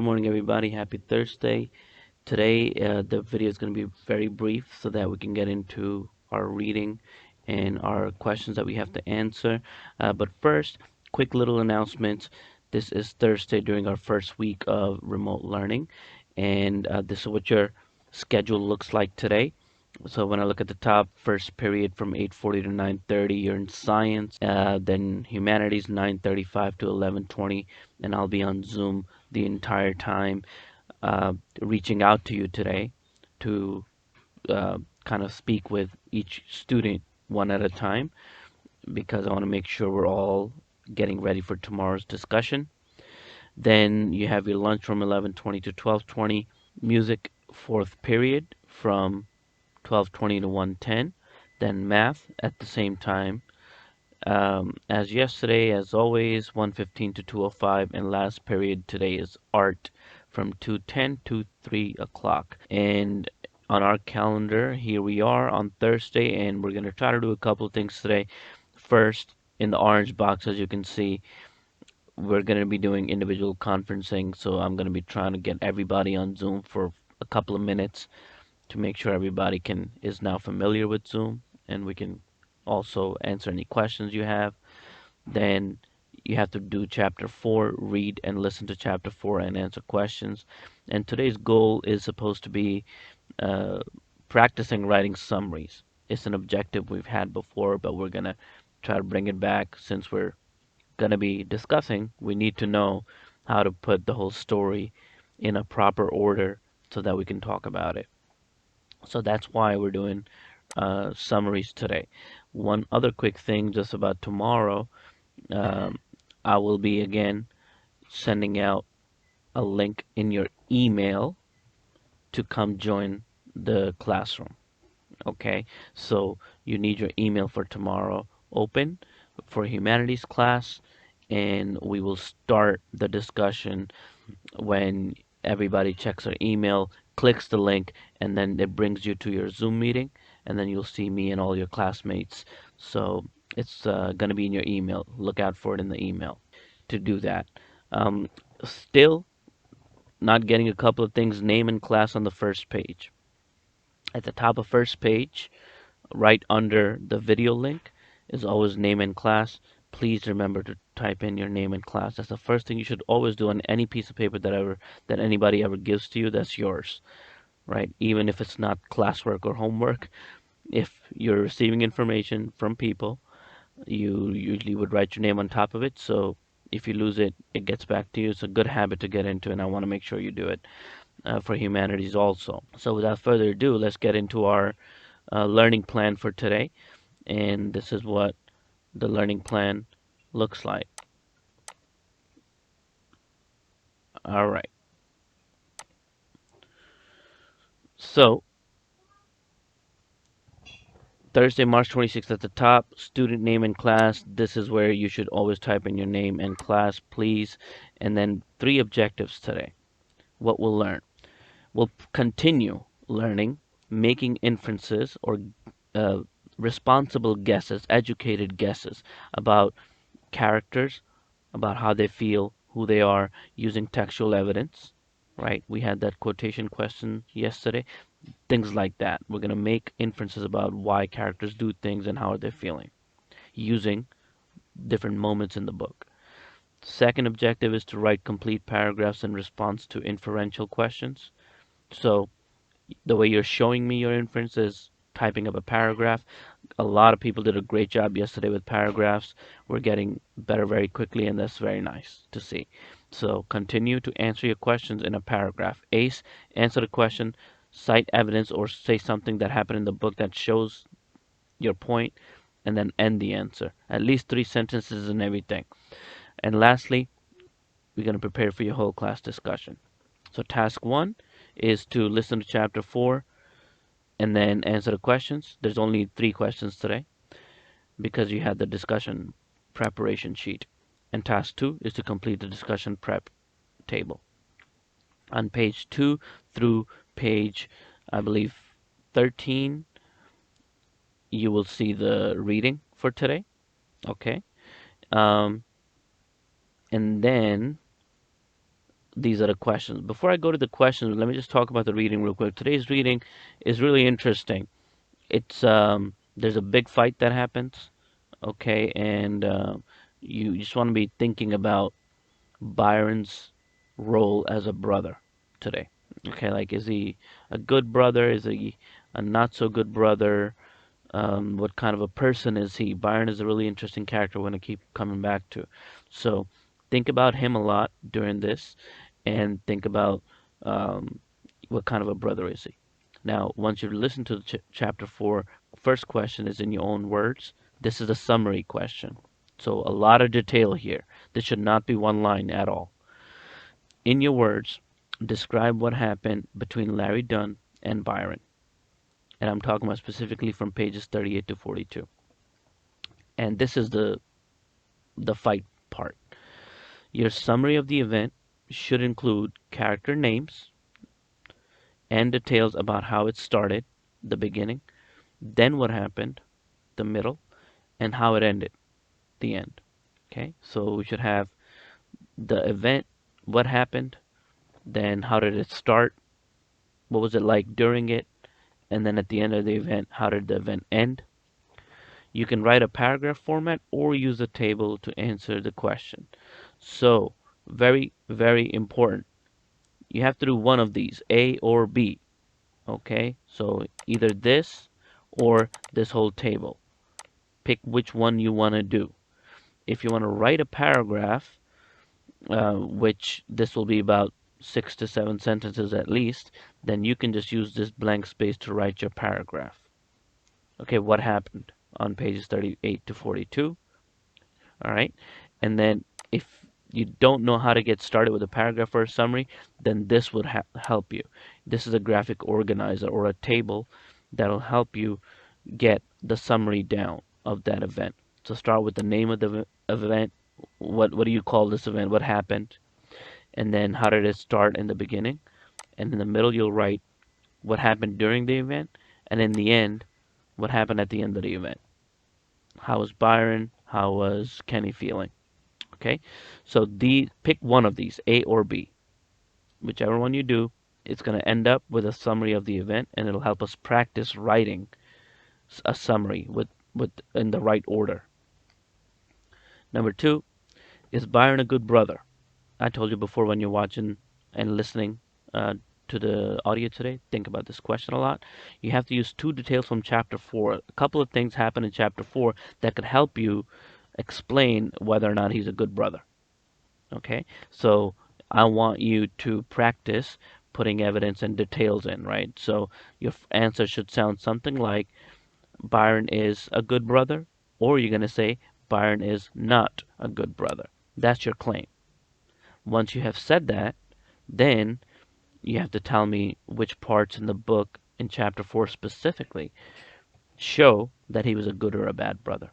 morning, everybody. Happy Thursday. Today, the video is going to be very brief so that we can get into our reading and our questions that we have to answer. But first, quick little announcements. This is Thursday during our first week of remote learning, and this is what your schedule looks like today. So when I look at the top, first period from 8:40 to 9:30, you're in science. Then humanities 9:35 to 11:20, and I'll be on Zoom the entire time, reaching out to you today to kind of speak with each student one at a time because I want to make sure we're all getting ready for tomorrow's discussion. Then you have your lunch from 11:20 to 12:20, music fourth period from 12:20 to 1:10, then math at the same time as yesterday, as always, 1:15 to 2:05, and last period today is art from 2:10 to 3 o'clock. And on our calendar, here we are on Thursday, and we're going to try to do a couple of things today. First, in the orange box, as you can see, we're going to be doing individual conferencing, so I'm going to be trying to get everybody on Zoom for a couple of minutes to make sure everybody is now familiar with Zoom, and we can also answer any questions you have. Then you have to do chapter 4, read and listen to chapter 4 and answer questions. And today's goal is supposed to be uh, practicing writing summaries. It's an objective we've had before, but we're going to try to bring it back since we're going to be discussing. We need to know how to put the whole story in a proper order so that we can talk about it. So that's why we're doing summaries today. One other quick thing just about tomorrow, um, I will be again sending out a link in your email to come join the classroom. Okay, so you need your email for tomorrow open for humanities class, and we will start the discussion when everybody checks their email, clicks the link, and then it brings you to your Zoom meeting, and then you'll see me and all your classmates. So it's going to be in your email. Look out for it in the email to do that. Still not getting a couple of things, name and class on the first page. At the top of first page, right under the video link, is always name and class. Please remember to type in your name and class. That's the first thing you should always do on any piece of paper that anybody ever gives to you. That's yours, right? Even if it's not classwork or homework, if you're receiving information from people, you usually would write your name on top of it. So if you lose it, it gets back to you. It's a good habit to get into, and I want to make sure you do it for humanities also. So without further ado, let's get into our learning plan for today. And this is what the learning plan looks like. All right. So Thursday, March 26th at the top, student name and class. This is where you should always type in your name and class, please. And then 3 objectives today. What we'll learn. We'll continue learning, making inferences or uh, responsible guesses, educated guesses about characters, about how they feel, who they are, using textual evidence, right? We had that quotation question yesterday. Things like that. We're going to make inferences about why characters do things and how are they feeling, using different moments in the book. Second objective is to write complete paragraphs in response to inferential questions. So the way you're showing me your inference is typing up a paragraph. A lot of people did a great job yesterday with paragraphs. We're getting better very quickly, and that's very nice to see. So continue to answer your questions in a paragraph. Ace, answer the question, cite evidence, or say something that happened in the book that shows your point, and then end the answer. At least 3 sentences and everything. And lastly, we're going to prepare for your whole class discussion. So task 1 is to listen to chapter 4 and then answer the questions. There's only 3 questions today because you had the discussion preparation sheet. And task 2 is to complete the discussion prep table. On page 2 through page, I believe, 13, you will see the reading for today. Okay. And then these are the questions. Before I go to the questions, let me just talk about the reading real quick. Today's reading is really interesting. It's there's a big fight that happens, okay, and you just want to be thinking about Byron's role as a brother today. Okay, like is he a good brother? Is he a not so good brother? What kind of a person is he? Byron is a really interesting character we're going to keep coming back to. So think about him a lot during this and think about um, what kind of a brother is he. Now, once you've listened to chapter 4, first question is in your own words. This is a summary question. So a lot of detail here. This should not be one line at all. In your words, describe what happened between Larry Dunn and Byron. And I'm talking about specifically from pages 38 to 42. And this is the fight part. Your summary of the event should include character names and details about how it started, the beginning, then what happened, the middle, and how it ended, the end. Okay, so we should have the event, what happened, then how did it start, what was it like during it, and then at the end of the event, how did the event end. You can write a paragraph format or use a table to answer the question. So, very, very important. You have to do one of these, A or B. Okay, so either this or this whole table. Pick which one you want to do. If you want to write a paragraph, which this will be about 6 to 7 sentences at least, then you can just use this blank space to write your paragraph. Okay, what happened on pages 38 to 42? All right, and then if you don't know how to get started with a paragraph or a summary, then this would help you. This is a graphic organizer or a table that'll help you get the summary down of that event. So start with the name of the event. What do you call this event? What happened? And then how did it start in the beginning? And in the middle, you'll write what happened during the event, and in the end, what happened at the end of the event. How was Byron? How was Kenny feeling? Okay, so pick one of these, A or B. Whichever one you do, it's going to end up with a summary of the event, and it'll help us practice writing a summary with in the right order. Number 2, is Byron a good brother? I told you before, when you're watching and listening to the audio today, think about this question a lot. You have to use 2 details from chapter 4. A couple of things happen in chapter 4 that could help you explain whether or not he's a good brother. Okay, so I want you to practice putting evidence and details in, right? So your answer should sound something like Byron is a good brother, or you're going to say Byron is not a good brother. That's your claim. Once you have said that, then you have to tell me which parts in the book in chapter 4 specifically show that he was a good or a bad brother.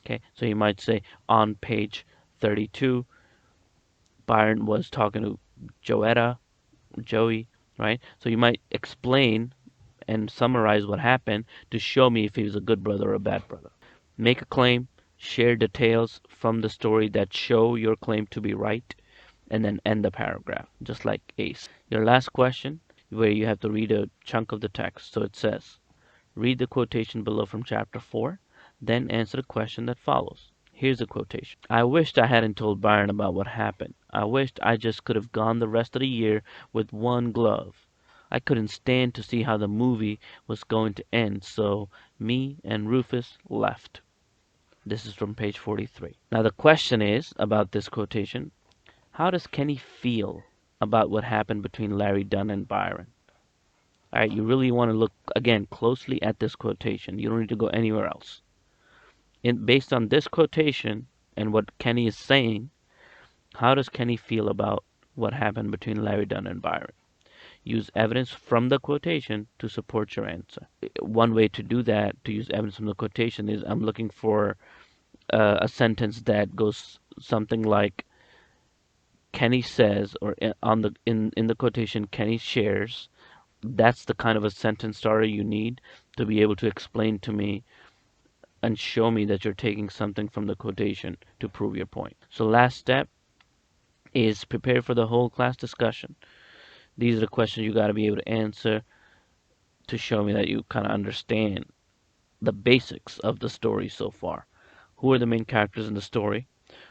Okay, so you might say on page 32, Byron was talking to Joey, right? So you might explain and summarize what happened to show me if he was a good brother or a bad brother. Make a claim, share details from the story that show your claim to be right, and then end the paragraph, just like ACE. Your last question, where you have to read a chunk of the text. So it says, read the quotation below from chapter 4, then answer the question that follows. Here's a quotation. I wished I hadn't told Byron about what happened. I wished I just could have gone the rest of the year with one glove. I couldn't stand to see how the movie was going to end, so me and Rufus left. This is from page 43. Now the question is about this quotation. How does Kenny feel about what happened between Larry Dunn and Byron? All right, you really want to look again closely at this quotation. You don't need to go anywhere else. Based on this quotation and what Kenny is saying, how does Kenny feel about what happened between Larry Dunn and Byron? Use evidence from the quotation to support your answer. One way to do that, to use evidence from the quotation, is I'm looking for a sentence that goes something like Kenny says, or in the quotation Kenny shares. That's the kind of a sentence starter you need to be able to explain to me and show me that you're taking something from the quotation to prove your point. So last step, is prepare for the whole class discussion. These are the questions you got to be able to answer to show me that you kind of understand the basics of the story so far. Who are the main characters in the story?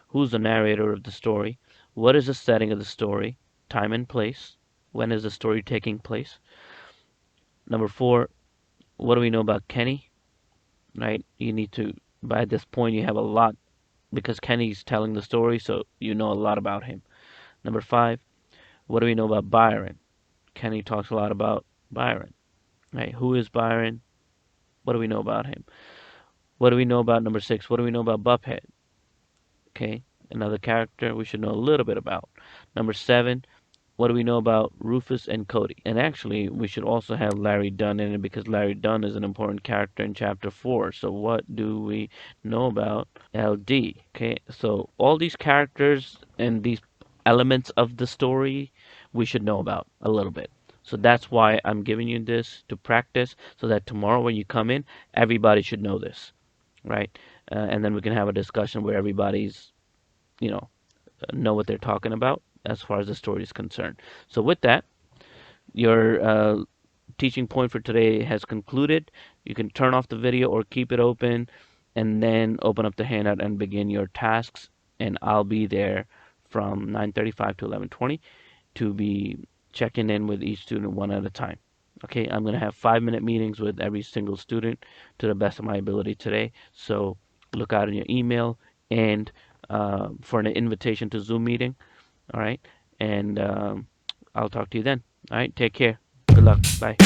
Who's the narrator of the story? What is the setting of the story? Time and place. When is the story taking place? Number four, what do we know about Kenny? Right? You need to, by this point, you have a lot because Kenny's telling the story, so you know a lot about him. Number five, what do we know about Byron? Kenny talks a lot about Byron. Right? Who is Byron? What do we know about him? What do we know about number six? What do we know about Buphead? Okay, another character we should know a little bit about. Number seven, what do we know about Rufus and Cody? And actually, we should also have Larry Dunn in it because Larry Dunn is an important character in chapter 4. So, what do we know about LD? Okay, so all these characters and these elements of the story we should know about a little bit. So that's why I'm giving you this to practice so that tomorrow when you come in, everybody should know this, right? And then we can have a discussion where everybody's, you know what they're talking about as far as the story is concerned. So with that, your teaching point for today has concluded. You can turn off the video or keep it open and then open up the handout and begin your tasks. And I'll be there from 9:35 to 11:20 to be checking in with each student one at a time. Okay, I'm going to have 5-minute meetings with every single student to the best of my ability today. So look out in your email and for an invitation to Zoom meeting. All right, and I'll talk to you then. All right, take care. Good luck. Bye.